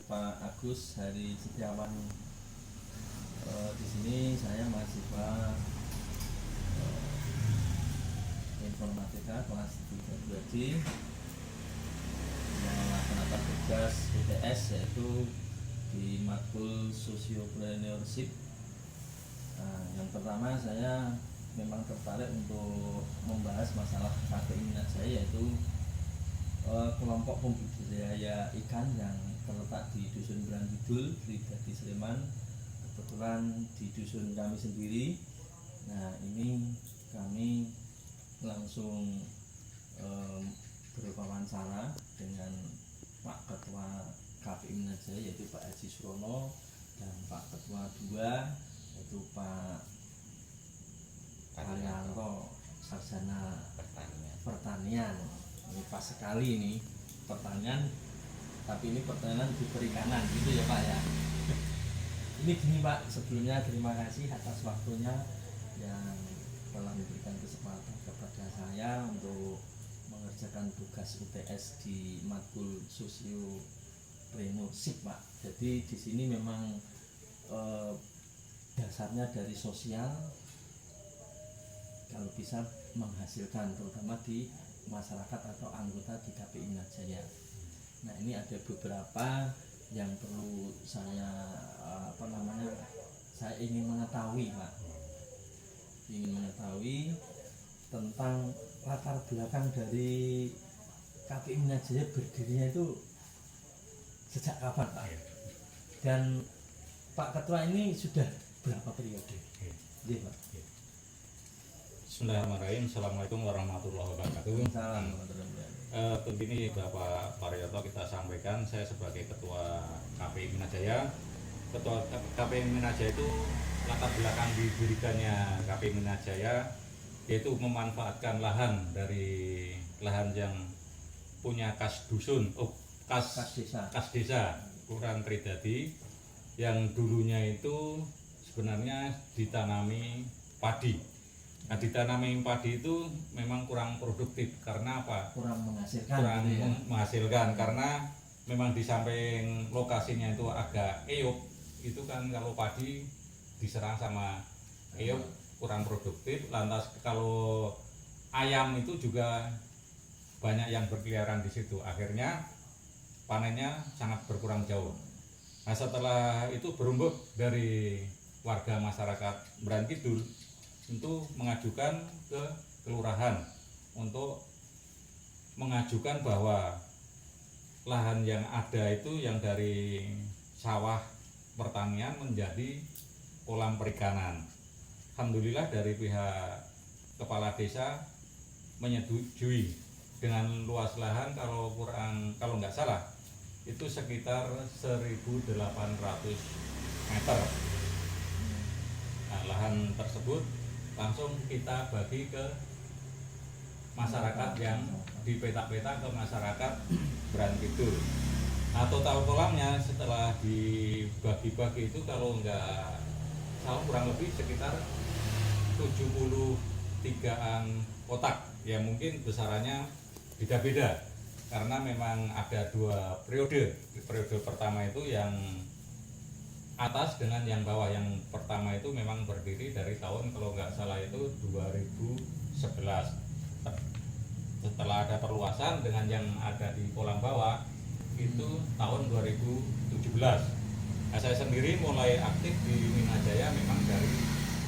Pak Agus Hari Setiawan. Di sini saya mahasiswa informatika kelas 3 melaksanakan tugas UTS yaitu di matkul Sociopreneurship. Yang pertama saya memang tertarik untuk membahas masalah KPI minat saya, yaitu kelompok pembudidaya ikan yang terletak di Dusun Brandidul, Tridadi Sleman. Kebetulan di dusun kami sendiri. Nah, ini kami langsung berwawancara dengan Pak Ketua KPI minat saya, yaitu Pak Haji Surono, dan Pak Ketua 2 yaitu Pak Arianto, Sarjana Pertanian. Ini pas sekali ini pertanian, tapi ini pertanian di perikanan gitu ya Pak ya. Ini gini Pak, sebelumnya terima kasih atas waktunya yang telah memberikan kesempatan kepada saya untuk mengerjakan tugas UTS di matkul Sociopreneurship Pak. Jadi di sini memang dasarnya dari sosial, kalau bisa menghasilkan, terutama di masyarakat atau anggota di KPI minat saya. Nah, ini ada beberapa yang perlu saya saya ingin mengetahui Pak, tentang latar belakang dari KPI minat saya berdirinya itu sejak kapan Pak, dan Pak Ketua ini sudah berapa periode? Iya Pak. Bismillahirrahmanirrahim. Assalamualaikum warahmatullahi wabarakatuh. Salam. Begini Bapak Parioto, kita sampaikan saya sebagai Ketua KPI Minat Jaya. Ketua KPI Minat Jaya itu latar belakang didirikannya KPI Minat Jaya yaitu memanfaatkan lahan dari lahan yang punya kas dusun, kas desa Kelurahan Tridadi, yang dulunya itu sebenarnya ditanami padi. Nah, ditanami padi itu memang kurang produktif karena apa? Kurang menghasilkan karena memang di samping lokasinya itu agak eyuk, itu kan kalau padi diserang sama eyuk kurang produktif. Lantas kalau ayam itu juga banyak yang berkeliaran di situ, akhirnya panennya sangat berkurang jauh. Nah, setelah itu berumbuk dari warga masyarakat Brandidul untuk mengajukan ke kelurahan untuk mengajukan bahwa lahan yang ada itu yang dari sawah pertanian menjadi kolam perikanan. Alhamdulillah dari pihak kepala desa menyetujui dengan luas lahan kalau nggak salah itu sekitar 1.800 meter. Nah, lahan tersebut langsung kita bagi ke masyarakat yang di peta-peta ke masyarakat Brandidul. Nah, total kolamnya setelah dibagi-bagi itu kalau nggak salah kurang lebih sekitar 73-an kotak, ya mungkin besarannya beda-beda karena memang ada 2 periode. Periode pertama itu yang atas dengan yang bawah. Yang pertama itu memang berdiri dari tahun kalau nggak salah itu 2011. Setelah ada perluasan dengan yang ada di kolam bawah itu tahun 2017. Nah, saya sendiri mulai aktif di Minat Jaya memang dari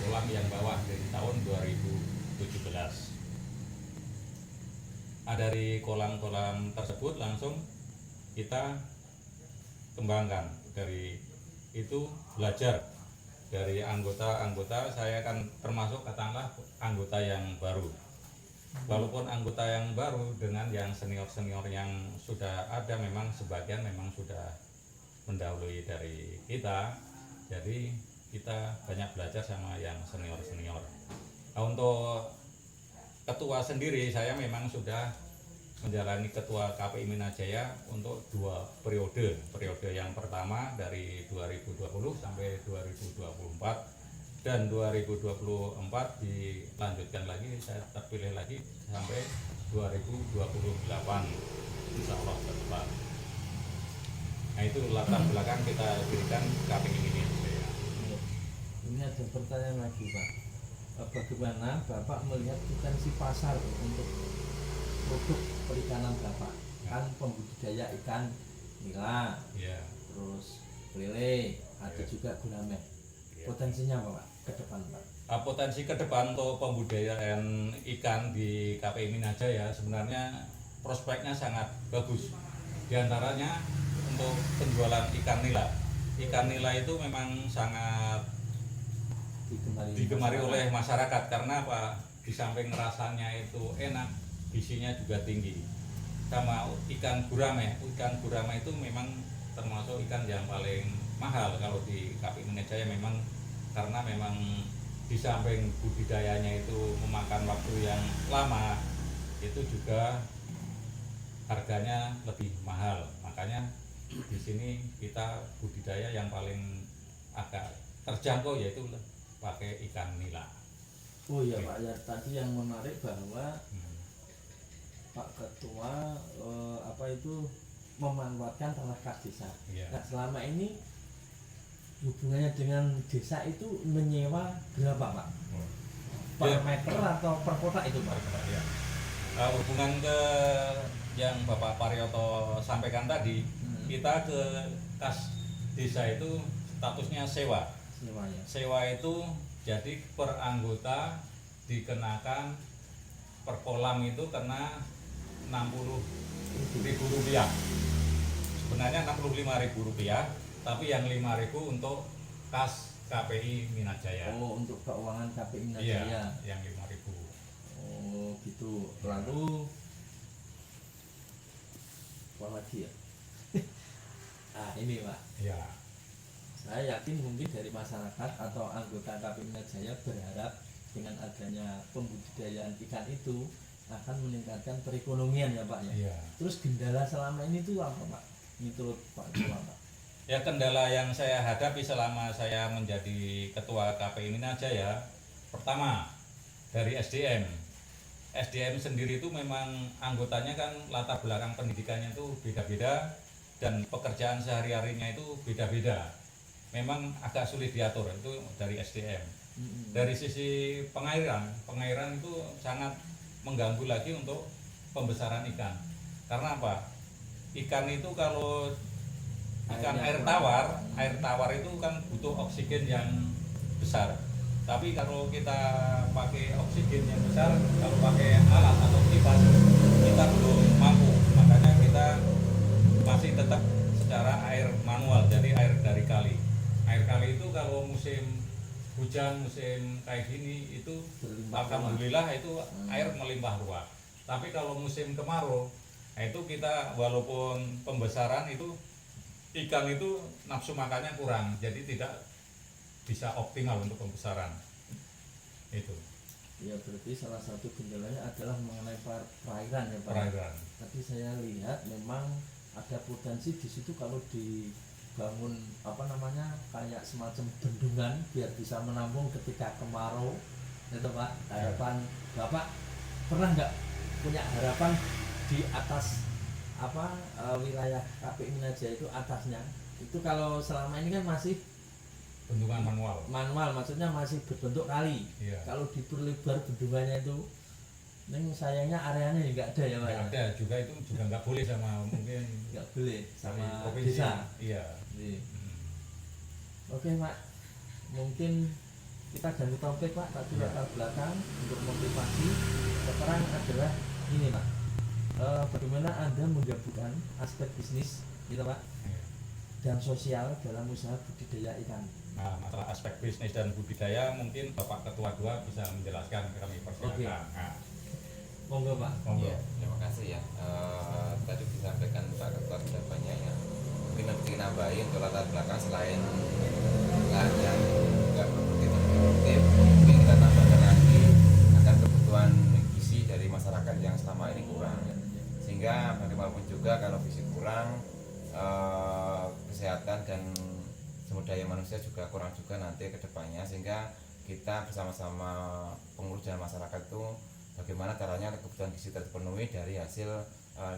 kolam yang bawah dari tahun 2017. Nah, dari kolam-kolam tersebut langsung kita kembangkan. Dari itu belajar dari anggota-anggota, saya kan termasuk katakanlah anggota yang baru. Walaupun anggota yang baru dengan yang senior-senior yang sudah ada memang sebagian memang sudah mendahului dari kita. Jadi kita banyak belajar sama yang senior-senior. Nah, untuk ketua sendiri saya memang sudah menjalani ketua KPI Minat Jaya untuk 2 periode. Periode yang pertama dari 2020 sampai 2024 dan 2024 dilanjutkan lagi, saya terpilih lagi sampai 2028 insya Allah ke depan. Nah itu latar belakang kita dirikan KPI ini. Ini ada pertanyaan lagi Pak. Bagaimana Bapak melihat potensi pasar untuk produk perikanan Bapak? Kan pembudidaya ikan nila, Ya. terus lele, ada Ya. juga gurame. Ya. Potensinya apa Pak ke depan Pak? Potensi ke depan untuk pembudidayaan ikan di KPI Minajaya sebenarnya prospeknya sangat bagus. Di antaranya untuk penjualan ikan nila. Ikan nila itu memang sangat digemari oleh masyarakat karena apa? Di samping rasanya itu enak, gizinya juga tinggi. Sama ikan gurame itu memang termasuk ikan yang paling mahal kalau di KPI Minajaya, memang karena memang di samping budidayanya itu memakan waktu yang lama, itu juga harganya lebih mahal. Makanya di sini kita budidaya yang paling agak terjangkau yaitu pakai ikan nila. Oh iya Pak, ya tadi yang menarik bahwa Pak Ketua memanfaatkan tanah kas desa. Iya. Nah, selama ini hubungannya dengan desa itu menyewa berapa Pak? Per Ya. meter atau per kotak itu Pak? Ya. Hubungan ke yang Bapak Parioto sampaikan tadi, kita ke kas desa itu statusnya sewa. Sewanya. Sewa itu jadi per anggota dikenakan per kolam itu kena Rp60.000. Sebenarnya Rp65.000, tapi yang Rp5.000 untuk kas KPI Minajaya. Oh, untuk keuangan KPI Iya, Minajaya. yang Rp5.000. Oh, gitu. Lalu apa lagi ya? Ah, ini Pak. Ya. Saya yakin mungkin dari masyarakat atau anggota KPI Minajaya berharap dengan adanya pembudidayaan ikan itu akan meningkatkan perekonomian ya Pak ya. Iya. Terus kendala selama ini tuh apa Pak? Menurut Pak Ketua Pak? Ya, kendala yang saya hadapi selama saya menjadi ketua KPI Minajaya, pertama dari SDM. SDM sendiri itu memang anggotanya kan latar belakang pendidikannya itu beda-beda dan pekerjaan sehari-harinya itu beda-beda. Memang agak sulit diatur itu dari SDM. Dari sisi pengairan itu sangat mengganggu lagi untuk pembesaran ikan. Karena apa? Ikan itu kalau ikan air tawar itu kan butuh oksigen yang besar. Tapi kalau kita pakai oksigen yang besar, kalau pakai alat atau kipas, kita belum mampu. Makanya kita masih tetap secara air manual, jadi air dari kali. Air kali itu kalau musim hujan, musim kayak gini itu alhamdulillah itu air melimpah ruah. Tapi kalau musim kemarau, nah itu kita walaupun pembesaran itu ikan itu nafsu makannya kurang, jadi tidak bisa optimal untuk pembesaran itu. Ya berarti salah satu kendalanya adalah mengenai perairan ya Pak. Perairan. Tadi saya lihat memang ada potensi di situ kalau dibangun kayak semacam bendungan biar bisa menampung ketika kemarau. Itu Pak, harapan Bapak pernah nggak punya harapan di atas wilayah KPI Minajaya itu atasnya itu kalau selama ini kan masih Bendungan manual, maksudnya masih berbentuk kali. Iya. Kalau diperlebar bendungannya itu sayangnya areanya nggak ada ya Pak. Nggak ada juga, itu juga nggak boleh sama mungkin Nggak boleh dari sama provinsi. desa. Iya. Iya. Oke Pak, mungkin kita ganti topik Pak, tadi latar belakang untuk motivasi. Sekarang adalah ini Pak, bagaimana Anda menggabungkan aspek bisnis gitu Pak dan sosial dalam usaha budidaya ikan. Nah, masalah aspek bisnis dan budidaya mungkin Bapak Ketua 2 bisa menjelaskan, kami persilakan. Oke. Nah, Monggo Pak. monggo. Ya, terima kasih ya. Tadi disampaikan Pak Ketua sudah banyak ya. Mungkin nanti nambahin untuk latar belakang selain lahan yang nggak begitu produktif, mungkin kita tambahkan lagi akan kebutuhan gizi dari masyarakat yang selama ini kurang. Sehingga bagaimanapun juga kalau gizi kurang, kesehatan dan sumber daya manusia juga kurang juga nanti ke depannya, sehingga kita bersama-sama pengurus dan masyarakat itu bagaimana caranya kebutuhan gizi terpenuhi dari hasil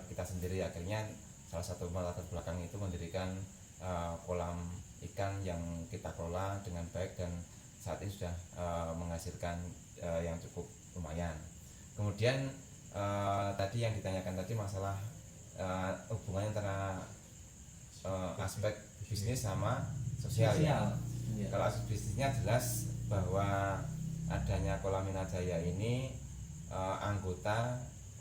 kita sendiri. Akhirnya salah satu latar belakang itu mendirikan ikan yang kita kelola dengan baik dan saat ini sudah menghasilkan yang cukup lumayan. Kemudian tadi yang ditanyakan tadi masalah hubungannya antara aspek bisnis sama sosial. Ya. Iya. Kalau aspek bisnisnya jelas bahwa adanya Kolam Minajaya ini anggota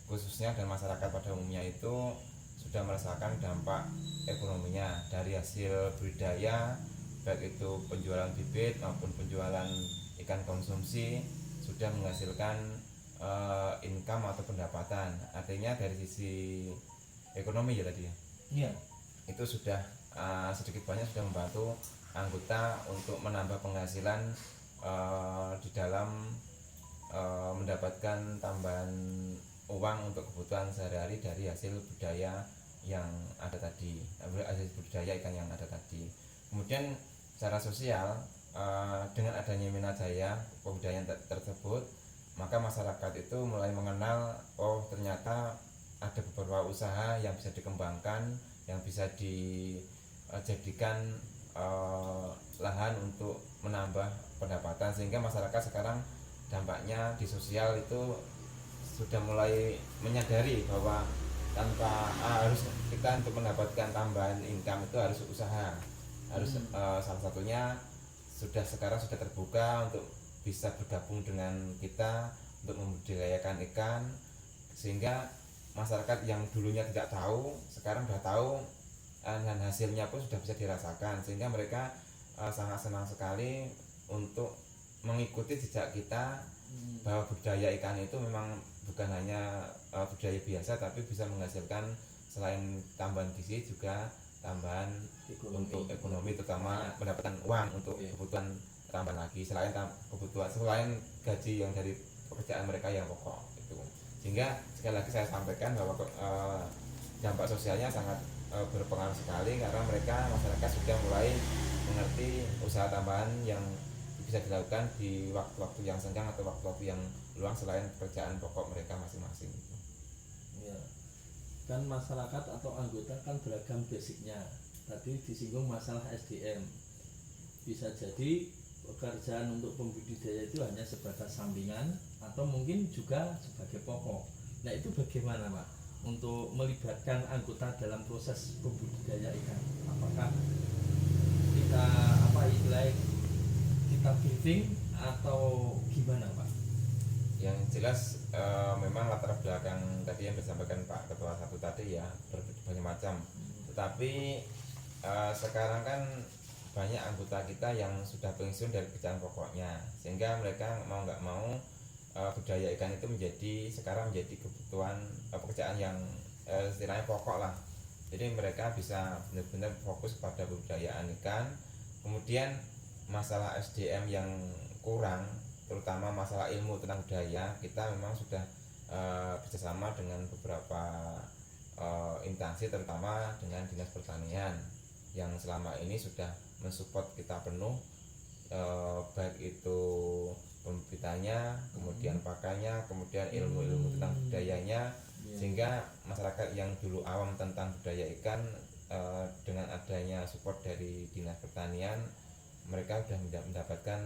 khususnya dan masyarakat pada umumnya itu sudah merasakan dampak ekonominya dari hasil budidaya, baik itu penjualan bibit maupun penjualan ikan konsumsi, sudah menghasilkan income atau pendapatan. Artinya dari sisi ekonomi ya tadi ya, Iya. itu sudah sedikit banyak sudah membantu anggota untuk menambah penghasilan di dalam mendapatkan tambahan uang untuk kebutuhan sehari-hari dari hasil budaya yang ada tadi, hasil budidaya ikan yang ada tadi. Kemudian secara sosial, dengan adanya Minajaya budidaya tersebut, maka masyarakat itu mulai mengenal, oh ternyata ada beberapa usaha yang bisa dikembangkan, yang bisa dijadikan lahan untuk menambah pendapatan, sehingga masyarakat sekarang dampaknya di sosial itu sudah mulai menyadari bahwa tanpa harus kita untuk mendapatkan tambahan income itu harus usaha, harus salah satunya sekarang sudah terbuka untuk bisa bergabung dengan kita untuk membudidayakan ikan, sehingga masyarakat yang dulunya tidak tahu sekarang sudah tahu dan hasilnya pun sudah bisa dirasakan, sehingga mereka sangat senang sekali untuk mengikuti jejak kita bahwa budaya ikan itu memang bukan hanya budaya biasa, tapi bisa menghasilkan selain tambahan gizi juga tambahan untuk ekonomi, terutama mendapatkan uang untuk kebutuhan tambahan lagi selain gaji yang dari pekerjaan mereka yang pokok itu. Sehingga sekali lagi saya sampaikan bahwa dampak sosialnya sangat berpengaruh sekali, karena masyarakat sudah mulai mengerti usaha tambahan yang bisa dilakukan di waktu-waktu yang senggang atau waktu-waktu yang luang selain pekerjaan pokok mereka masing-masing. Ya. Kan masyarakat atau anggota kan beragam basicnya. Tadi disinggung masalah SDM. Bisa jadi pekerjaan untuk pembudidaya itu hanya sebatas sampingan atau mungkin juga sebagai pokok. Nah itu bagaimana Pak untuk melibatkan anggota dalam proses pembudidaya ikan? Apakah kita kita briefing atau gimana Pak? Yang jelas memang latar belakang tadi yang disampaikan Pak Ketua satu tadi ya berbagai macam. Tetapi sekarang kan banyak anggota kita yang sudah pensiun dari pekerjaan pokoknya, sehingga mereka mau nggak mau budaya ikan itu sekarang menjadi kebutuhan pekerjaan yang istilahnya pokok lah. Jadi mereka bisa benar-benar fokus pada budidayaan ikan. Kemudian masalah SDM yang kurang, terutama masalah ilmu tentang budaya, kita memang sudah bekerjasama dengan beberapa instansi, terutama dengan Dinas Pertanian yang selama ini sudah mensupport kita penuh, baik itu pembibitannya, kemudian pakannya, kemudian ilmu-ilmu tentang budayanya, sehingga masyarakat yang dulu awam tentang budaya ikan dengan adanya support dari Dinas Pertanian, mereka sudah mendapatkan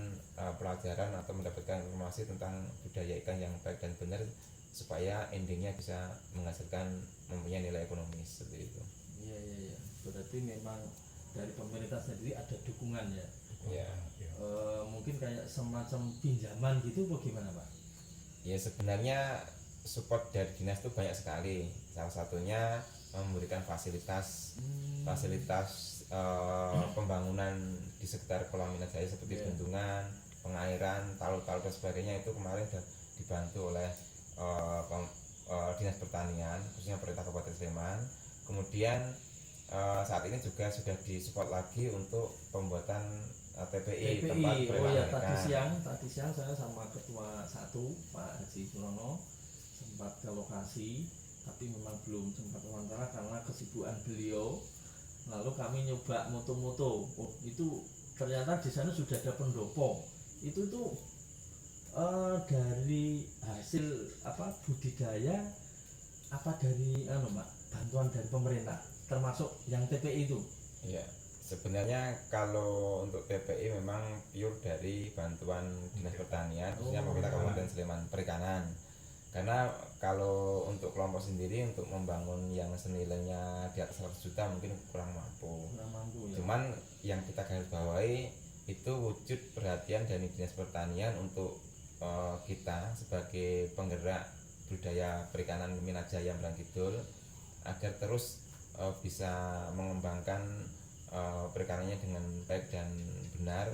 pelajaran atau mendapatkan informasi tentang budaya ikan yang baik dan benar, supaya endingnya bisa menghasilkan mempunyai nilai ekonomis seperti itu. Iya. Berarti memang dari pemerintah sendiri ada dukungan ya. Ya. Mungkin kayak semacam pinjaman gitu, bagaimana Pak? Ya sebenarnya support dari dinas itu banyak sekali. Salah satunya memberikan fasilitas pembangunan di sekitar Kolam Minajaya seperti bendungan, pengairan, talu-talu dan sebagainya, itu kemarin sudah dibantu oleh Dinas Pertanian khususnya pemerintah Kabupaten Sleman. Kemudian saat ini juga sudah disupport lagi untuk pembuatan TPI, tempat pelelangan ikan. Tadi siang saya sama Ketua 1 Pak Haji Surono sempat ke lokasi, tapi memang belum sempat wawancara karena kesibukan beliau. Lalu kami nyoba moto-moto, itu ternyata di sana sudah ada pendopo. Itu tuh dari hasil budidaya dari Pak bantuan dari pemerintah, termasuk yang TPI itu. Iya, Sebenarnya kalau untuk PPI memang pure dari bantuan Dinas Pertanian, khususnya pemerintah Kabupaten Sleman Perikanan. Karena kalau untuk kelompok sendiri untuk membangun yang senilainya di atas 100 juta mungkin kurang mampu. Kurang mampu ya. Cuman yang kita garis bawahi itu wujud perhatian dari Dinas Pertanian untuk kita sebagai penggerak budaya perikanan Minahjaya Mberang Kidul agar terus bisa mengembangkan perikanannya dengan baik dan benar,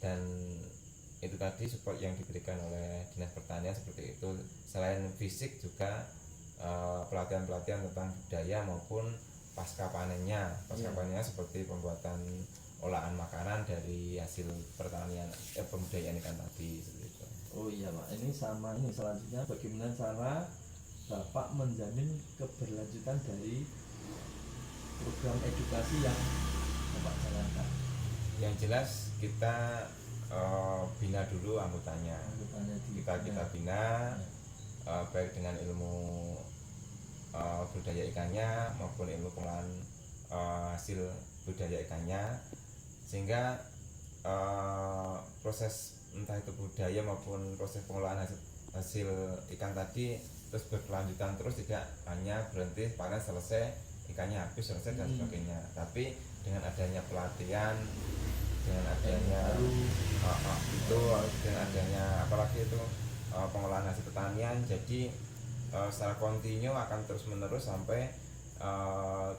dan itu tadi support yang diberikan oleh Dinas Pertanian seperti itu. Selain fisik juga pelatihan-pelatihan tentang budaya maupun pasca panennya seperti pembuatan olahan makanan dari hasil pertanian pembudayaan ikan tadi seperti itu. Oh iya Pak, ini sama ini selanjutnya bagaimana cara Bapak menjamin keberlanjutan dari program edukasi yang Bapak jalankan? Yang jelas kita bina dulu anggotanya. Kita bina baik dengan ilmu budaya ikannya maupun ilmu pengolahan hasil budaya ikannya, sehingga proses entah itu budaya maupun proses pengolahan hasil ikan tadi terus berkelanjutan, terus tidak hanya berhenti panen selesai ikannya habis selesai dan sebagainya, tapi dengan adanya pelatihan, dengan adanya dengan adanya apalagi itu pengolahan hasil pertanian, jadi secara kontinu akan terus menerus sampai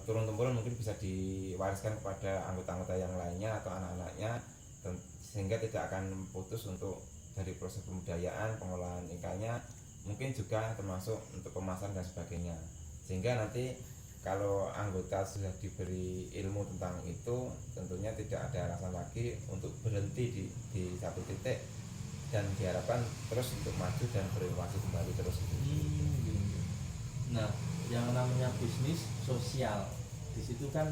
turun temurun mungkin bisa diwariskan kepada anggota-anggota yang lainnya atau anak-anaknya, sehingga tidak akan putus untuk dari proses pembudayaan, pengolahan ikannya, mungkin juga termasuk untuk pemasaran dan sebagainya, sehingga nanti kalau anggota sudah diberi ilmu tentang itu, tentunya tidak ada alasan lagi untuk berhenti di satu titik, dan diharapkan terus untuk maju dan berinovasi kembali terus. Nah, yang namanya bisnis sosial di situ kan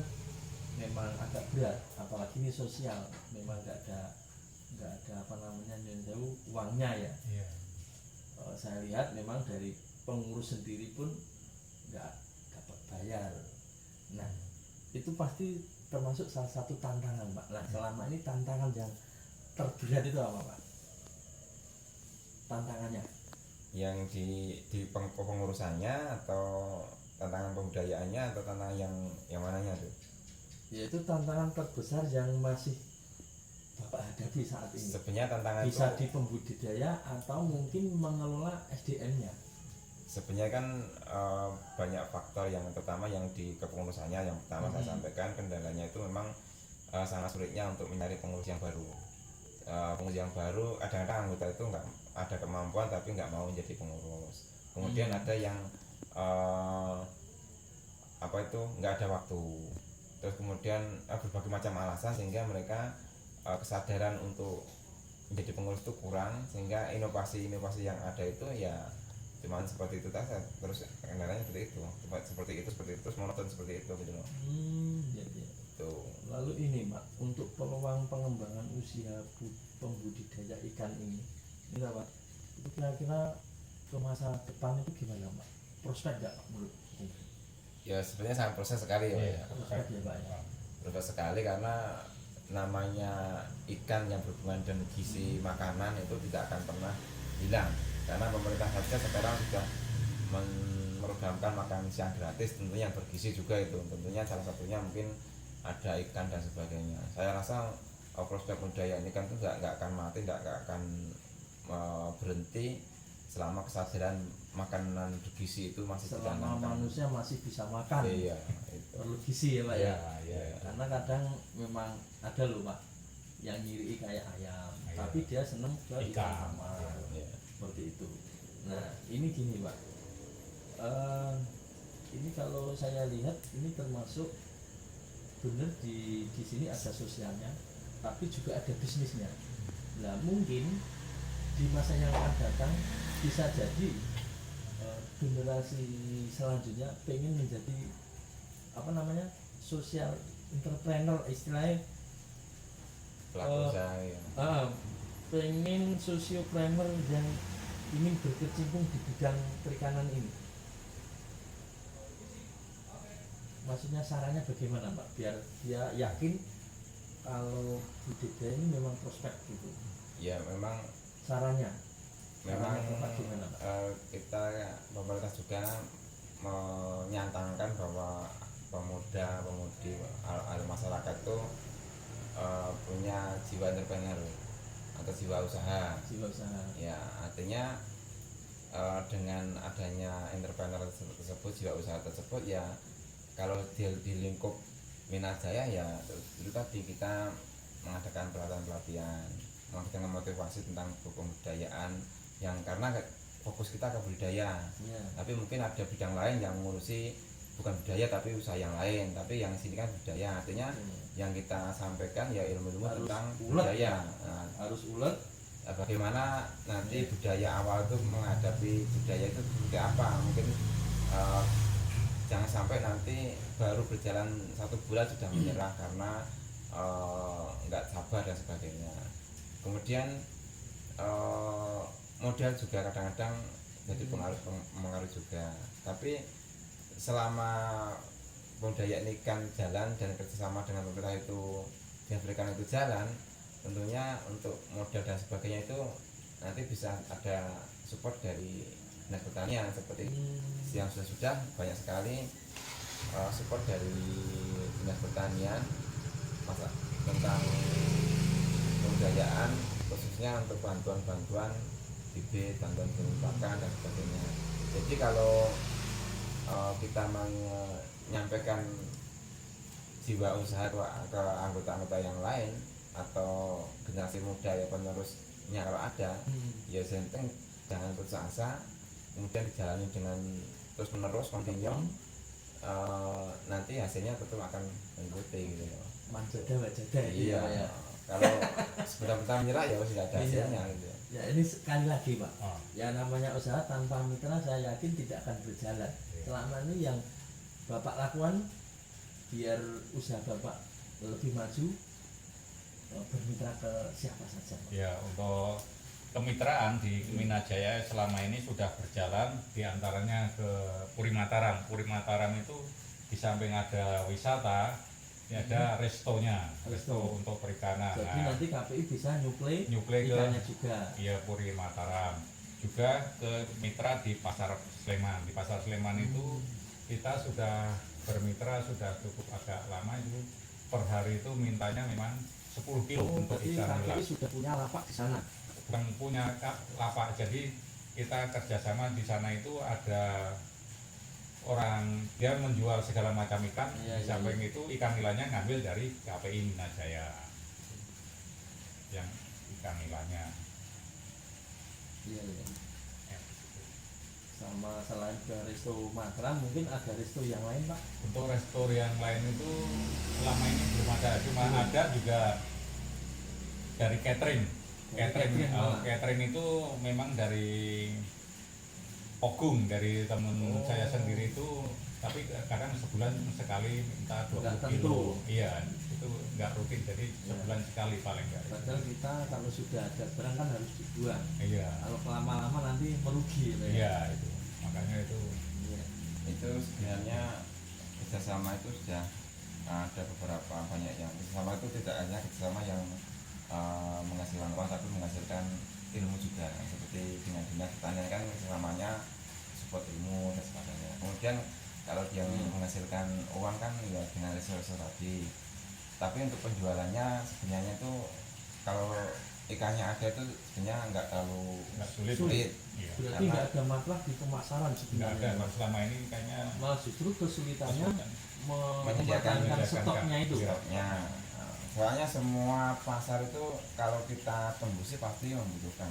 memang agak berat, apalagi ini sosial, memang nggak ada apa namanya jauh uangnya ya. Saya lihat memang dari pengurus sendiri pun nggak dapat bayar. Nah, itu pasti termasuk salah satu tantangan Pak. Nah, selama ini tantangan yang terberat itu apa Pak? Tantangannya? Yang di pengurusannya atau tantangan pembudayaannya atau tantangan yang mananya tuh? Yaitu tantangan terbesar yang masih Bapak hadapi saat ini. Sebenarnya tantangan bisa itu di pembudidaya atau mungkin mengelola SDM-nya. Sebenarnya kan banyak faktor, yang pertama yang di kepengurusannya. Yang pertama saya sampaikan kendalanya itu memang sangat sulitnya untuk mencari pengurus yang baru. Pengurus yang baru kadang-kadang anggota itu nggak ada kemampuan tapi nggak mau menjadi pengurus. Kemudian ada yang nggak ada waktu. Terus kemudian berbagai macam alasan sehingga mereka kesadaran untuk menjadi pengurus itu kurang, sehingga inovasi yang ada itu ya cuman seperti itu saja, terus kendalanya seperti itu terus monoton seperti itu gitu loh. Ya. Tuh. Lalu ini Pak, untuk peluang pengembangan usia pembudidaya ikan ini Pak, itu kira-kira ke masa depan itu gimana Pak? Prospek nggak Pak menurut? Ya sebenarnya sangat proses sekali ya. Prospek ya Pak ya. Proses sekali, karena namanya ikan yang berhubungan dengan gizi makanan itu tidak akan pernah hilang, karena pemerintah saja sekarang sudah merogamkan makan siang gratis, tentunya yang bergizi juga itu, tentunya salah satunya mungkin ada ikan dan sebagainya. Saya rasa prospek budaya ikan itu nggak akan mati, nggak akan berhenti selama kesadaran makanan bergizi itu masih selama ditanamkan. Manusia masih bisa makan. Iya, itu. Perlu gizi ya Pak ya. Iya. Karena kadang memang ada loh Pak yang nyiri kayak ayam, tapi dia seneng ke ikan sama. Iya. Seperti itu. Nah, ini gini Pak. Ini kalau saya lihat ini termasuk benar di sini ada sosialnya, tapi juga ada bisnisnya. Nah, mungkin di masa yang akan datang bisa jadi generasi selanjutnya pengen menjadi apa namanya social entrepreneur, istilahnya Pelaku usaha ya. pengen sociopreneur yang ingin berkecimpung di bidang perikanan ini. Maksudnya sarannya bagaimana Pak biar dia yakin kalau budidaya ini memang prospek gitu. Ya memang Sarannya memang Bapak gimana, Pak? kita pemerintah juga menyantangkan bahwa pemuda-pemudi masyarakat tuh punya jiwa entrepreneur atau jiwa usaha. Jiwa usaha. Ya artinya dengan adanya entrepreneur tersebut, jiwa usaha tersebut, ya kalau di lingkup Minajaya ya itu tadi kita mengadakan pelatihan-pelatihan, mengadakan motivasi tentang kebudayaan yang karena fokus kita ke budaya. Ya. Tapi mungkin ada bidang lain yang mengurusi bukan budaya tapi usaha yang lain, tapi yang sini kan budaya. Artinya yang kita sampaikan ya ilmu-ilmu Harus tentang ulet. budaya. Nah, Harus ulet. bagaimana nanti budaya awal itu menghadapi budaya itu seperti apa, mungkin jangan sampai nanti baru berjalan 1 bulan sudah menyerah karena nggak sabar dan sebagainya. Kemudian modal juga kadang-kadang jadi pengaruh juga, tapi selama budaya ini kan jalan dan kerjasama dengan pemerintah itu diabaikan itu jalan, tentunya untuk modal dan sebagainya itu nanti bisa ada support dari dinas pertanian seperti yang sudah banyak sekali support dari dinas pertanian masa tentang pemberdayaan khususnya untuk bantuan-bantuan bibit, bantuan pakan dan sebagainya. Jadi kalau kita menyampaikan jiwa usaha ke anggota-anggota yang lain atau generasi muda ya penerusnya kalau ada, ya penting jangan putus asa, kemudian dijalani dengan terus menerus kontinu, nanti hasilnya tentu akan mengikuti gitu ya. Manjada wajada. Iya. Ya. Kalau sebentar-bentar menyerah ya sudah ada hasilnya gitu. Ya ini sekali lagi, Pak. Oh. Ya namanya usaha tanpa mitra saya yakin tidak akan berjalan. Selama ini yang Bapak lakukan biar usaha Bapak lebih maju, bermitra ke siapa saja, Pak? Ya, untuk kemitraan di Minajaya selama ini sudah berjalan, diantaranya ke Puri Mataram. Puri Mataram itu di samping ada wisata, ini ada restonya, resto untuk perikanan. Jadi Nah, nanti KPI bisa nyuplai nyuplai ke ikannya juga. iya Puri Mataram, juga ke mitra di Pasar Sleman. Di Pasar Sleman itu kita sudah bermitra sudah cukup agak lama, itu per hari itu mintanya memang 10 kilo untuk Berarti ikan KPI nila. sudah punya lapak di sana. Bukan punya lapak, jadi kita kerjasama di sana itu ada orang dia menjual segala macam ikan. Iya, Di samping itu ikan nilainya ngambil dari KPI Minajaya yang ikan nilainya. Iya, iya. Ya. Sama selain ke resto Mataram mungkin ada resto yang lain, Pak. Untuk resto yang lain itu selama ini belum ada, cuma ada juga dari catering. Catering itu memang dari Pogung, dari temen saya sendiri itu, tapi kadang sebulan sekali minta 20 Nggak kilo. tentu. Iya, itu nggak rutin, jadi sebulan sekali paling nggak. Padahal kita kalau sudah ada barang kan harus dibuang. Iya, Kalau lama-lama nanti merugi. iya itu, makanya itu. Iya. Itu sebenarnya kerjasama itu sudah ada beberapa banyak yang kerjasama itu tidak hanya kerjasama yang menghasilkan uang tapi menghasilkan ilmu juga, seperti dengan dinas pertanian kan kerjasamanya support ilmu dan sebagainya. Kemudian kalau yang menghasilkan uang kan ya dengan resource tadi, tapi untuk penjualannya sebenarnya itu kalau ikannya ada itu sebenarnya nggak terlalu Nggak sulit. sulit. Iya. Berarti Karena- nggak ada masalah di pemasaran Nggak ada, sebenarnya. kalau selama ini kayaknya Malah justru kesulitannya Menyediakan mematangkan stoknya itu. stoknya. Soalnya semua pasar itu kalau kita tembusi pasti membutuhkan.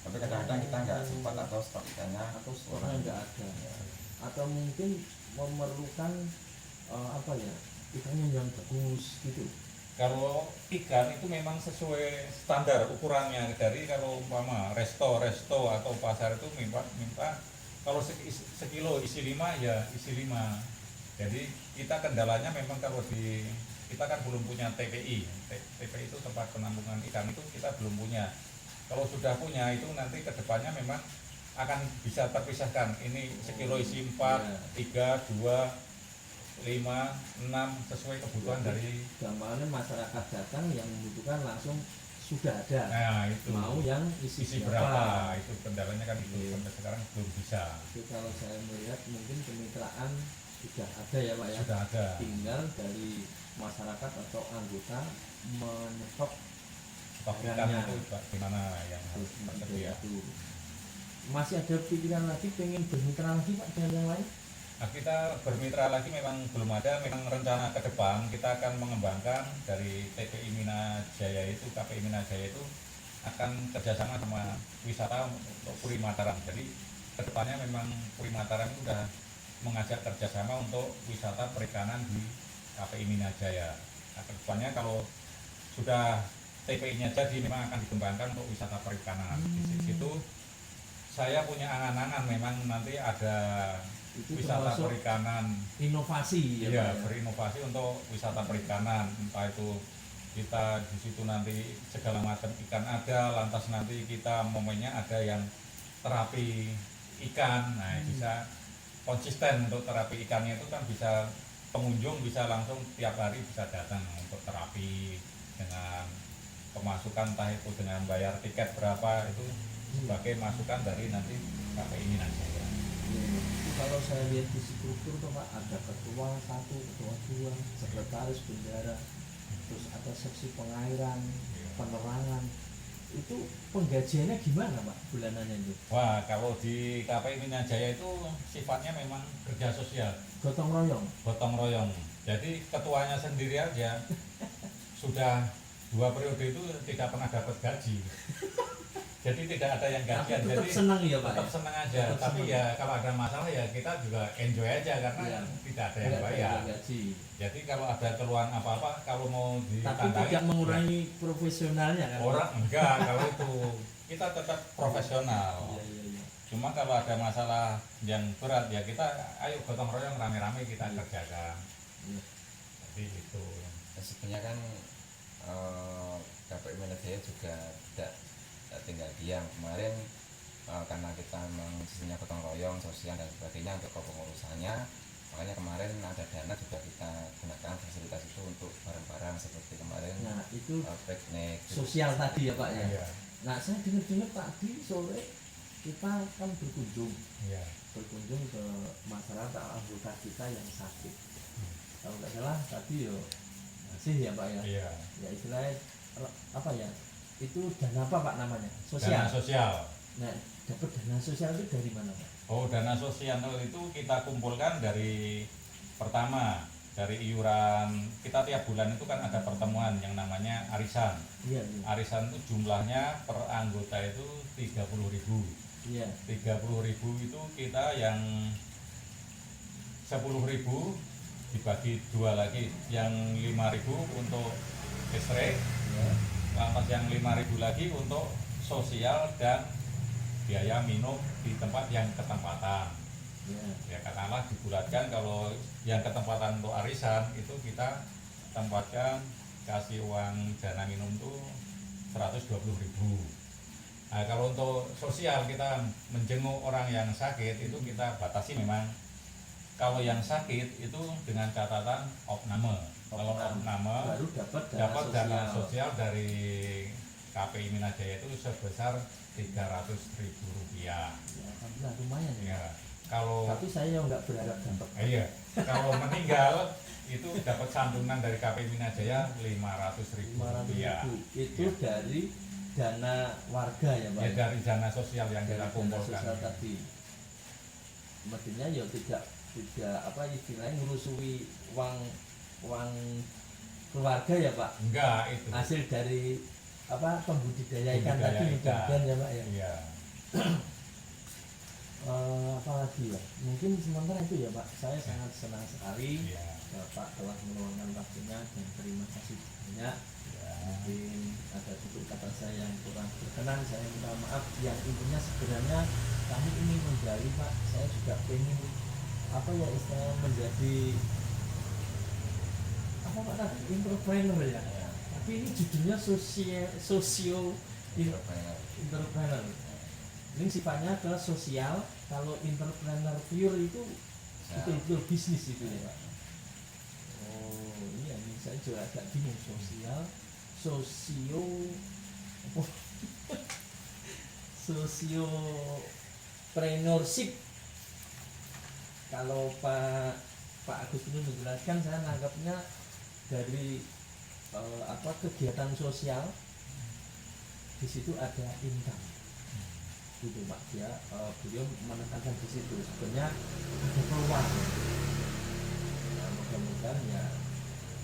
Tapi kadang-kadang kita nggak sempat atau stok ikannya Atau stoknya nggak ada. Atau mungkin memerlukan apa ya, ikannya yang bagus gitu. kalau ikan itu memang sesuai standar ukurannya. Dari kalau umpama resto atau pasar itu minta kalau sekilo isi 5 ya isi 5. Jadi kita kendalanya memang kalau kita kan belum punya TPI. TPI itu tempat penampungan ikan, itu kita belum punya. Kalau sudah punya itu nanti kedepannya memang akan bisa terpisahkan. Ini sekilo isi 4, 3, 2. 5, 6 sesuai kebutuhan dari. Gampangannya masyarakat datang yang membutuhkan langsung sudah ada. Nah itu Mau yang isi isi berapa? berapa, itu kendalanya kan itu Iya. sampai sekarang belum bisa. Itu kalau saya melihat mungkin kemitraan sudah ada ya Pak ya. Sudah ada. Tinggal dari masyarakat atau anggota menyetop Stok ikan barangnya. itu bagaimana yang harus tersedia. itu. Masih ada pikiran lagi pengen bermitra lagi Pak dengan yang lain? Nah, kita bermitra lagi memang belum ada, memang rencana ke depan kita akan mengembangkan dari TPI Mina Jaya itu, KPI Mina Jaya itu akan kerjasama sama wisata untuk Puri Mataram. Jadi kedepannya memang Puri Mataram itu sudah mengajak kerjasama untuk wisata perikanan di KPI Mina Jaya. Nah, kedepannya kalau sudah TPI-nya jadi memang akan dikembangkan untuk wisata perikanan. Di situ saya punya angan-angan memang nanti ada Itu wisata termasuk perikanan, inovasi ya iya, Pak ya. berinovasi untuk wisata perikanan, entah itu kita di situ nanti segala macam ikan ada, lantas nanti kita momennya ada yang terapi ikan, nah bisa konsisten untuk terapi ikannya itu kan bisa pengunjung bisa langsung tiap hari bisa datang untuk terapi dengan pemasukan entah itu dengan bayar tiket berapa itu sebagai masukan dari nanti KPI Mina Jaya. Itu kalau saya lihat di struktur tuh Pak ada ketua 1, ketua 2, sekretaris bendara, terus ada seksi pengairan, penerangan. Itu penggajiannya gimana Pak bulanannya itu? Wah, kalau di KPI Mina Jaya itu sifatnya memang kerja sosial, Gotong royong. gotong royong. Jadi ketuanya sendiri aja sudah 2 periode itu tidak pernah dapat gaji. Jadi tidak ada yang Tapi gajian. tetap Jadi senang ya Pak. tetap Ya? senang aja. Tetap Tapi senang. ya kalau ada masalah ya kita juga enjoy aja karena Iya. tidak ada yang Nggak ada bayar. yang gaji. Jadi kalau ada keluhan apa-apa, kalau mau Tapi ditandai tidak mengurangi profesionalnya kan? orang enggak kalau itu kita tetap profesional. Iya iya iya. Cuma kalau ada masalah yang berat ya kita ayo gotong royong rame-rame kita kerjakan. Iya. Jadi itu. Sebenarnya kan KPI Mina Jaya juga tidak tinggal diam. Kemarin karena kita memang sistemnya gotong royong, sosial dan sebagainya untuk kepengurusannya, makanya kemarin ada dana juga kita gunakan fasilitas itu untuk barang-barang seperti kemarin Nah itu piknik sosial tadi ya Pak ya. Iya. Nah saya dengar-dengar tadi sore kita kan berkunjung Iya. ke masyarakat anggota kita yang sakit. Kalau nggak salah tadi yo masih ya Pak ya. Iya. Ya istilahnya apa ya? Itu dana apa Pak namanya? Sosial. Dana sosial. Nah dapat dana sosial itu dari mana Pak? Oh, dana sosial itu kita kumpulkan dari pertama dari iuran kita tiap bulan itu kan ada pertemuan yang namanya arisan. Iya iya. Arisan itu jumlahnya per anggota itu 30.000. Iya. 30.000 itu kita yang 10.000 dibagi 2 lagi, yang 5.000 untuk listrik, Ya. lantas yang 5.000 lagi untuk sosial dan biaya minum di tempat yang ketempatan. Ya. Ya katakanlah dibulatkan kalau yang ketempatan untuk arisan itu kita tempatkan kasih uang dana minum tuh 120.000. Nah kalau untuk sosial kita menjenguk orang yang sakit itu kita batasi memang kalau yang sakit itu dengan catatan opname. Kalau opname Baru dapat dapat dana sosial. sosial dari KPI Mina Jaya itu sebesar Rp300.000. Ya, alhamdulillah lumayan ya. Ya, kalau Tapi saya yang nggak berharap dapat. iya, kalau meninggal itu dapat santunan dari KPI Mina Jaya Rp500.000. 500.000 itu Ya. dari dana warga ya Pak. Ya dari dana sosial yang Dari kita dana kumpulkan. sosial tadi. Maksudnya ya tidak apa istilahnya ngurusui uang keluarga ya Pak. Enggak itu. Hasil dari apa pembudidaya ikan Budidaya tadi ikan. mudah-mudahan ya Pak ya. Iya. Apa lagi ya? Mungkin sementara itu ya Pak. Saya sangat senang sekali Iya. Bapak telah meluangkan waktunya dan terima kasih banyak. Iya. Mungkin ada tutur kata saya yang kurang berkenan, saya minta maaf. Yang intinya sebenarnya kami ingin menggali Pak, saya juga pengen apa ya istilahnya menjadi apa Pak tadi entrepreneur ya. Tapi ini judulnya sosio entrepreneur. Ini sifatnya ke sosial. Kalau entrepreneur pure itu betul-betul bisnis itu ya Pak. saya juga agak bingung sosio apa? Sosiopreneurship. Kalau Pak Agus ini menjelaskan, saya nangkapnya dari kegiatan sosial, di situ ada income gitu Pak. Beliau menekankan di situ sebenarnya ada peluang. Nah, mudah-mudahan ya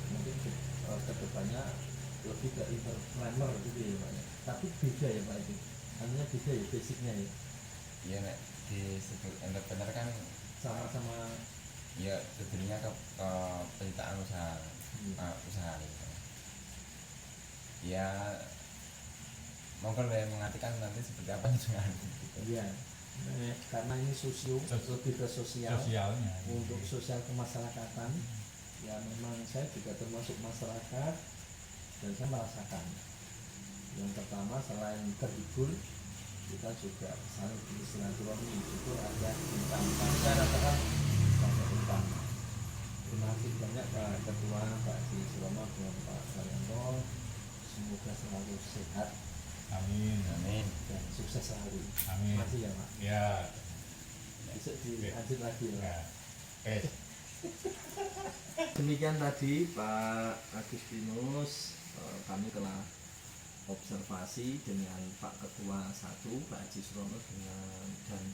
mungkin kedepannya lebih ke entrepreneur gitu ya Pak ya. Tapi beda ya Pak itu, artinya beda ya basicnya ya. Iya nek disebut entrepreneur kan Sama-sama ya sebenarnya ke penciptaan usaha, usaha gitu. Ya monggo yang mengartikan nanti seperti apa juga. iya. Nah, karena ini lebih ke sosial, Sosialnya. untuk sosial kemasyarakatan. Ya memang saya juga termasuk masyarakat dan saya merasakan. Yang pertama selain terhibur, kita juga saling bersilaturahmi, itu ada income. Saya rasakan ada income. Terima kasih banyak Pak Ketua, Pak Haji Surono dan Pak Saryanto. Semoga selalu sehat Amin. Amin. dan sukses selalu. Amin. Terima kasih ya Pak. Ya. Besok dilanjut lagi ya Pak. Ya. Oke. Demikian tadi Pak Agustinus, kami telah observasi dengan Pak Ketua 1 Pak Haji Surono dan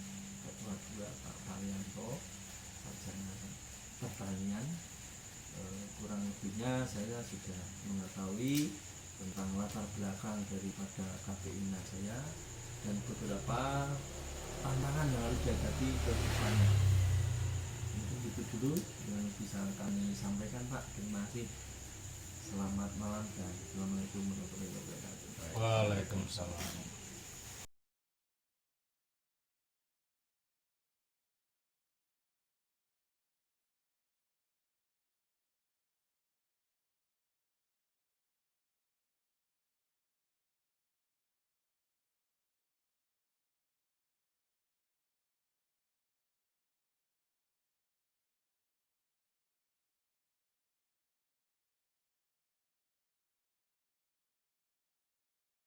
Ketua 2 Pak Taryanto, sarjana pertanian. Kurang lebihnya saya sudah mengetahui tentang latar belakang daripada KPI Jaya dan beberapa tantangan yang harus dihadapi ke depannya. Mungkin itu dulu yang bisa kami sampaikan Pak. Terima kasih. Selamat malam dan assalamualaikum warahmatullahi wabarakatuh. Waalaikumsalam.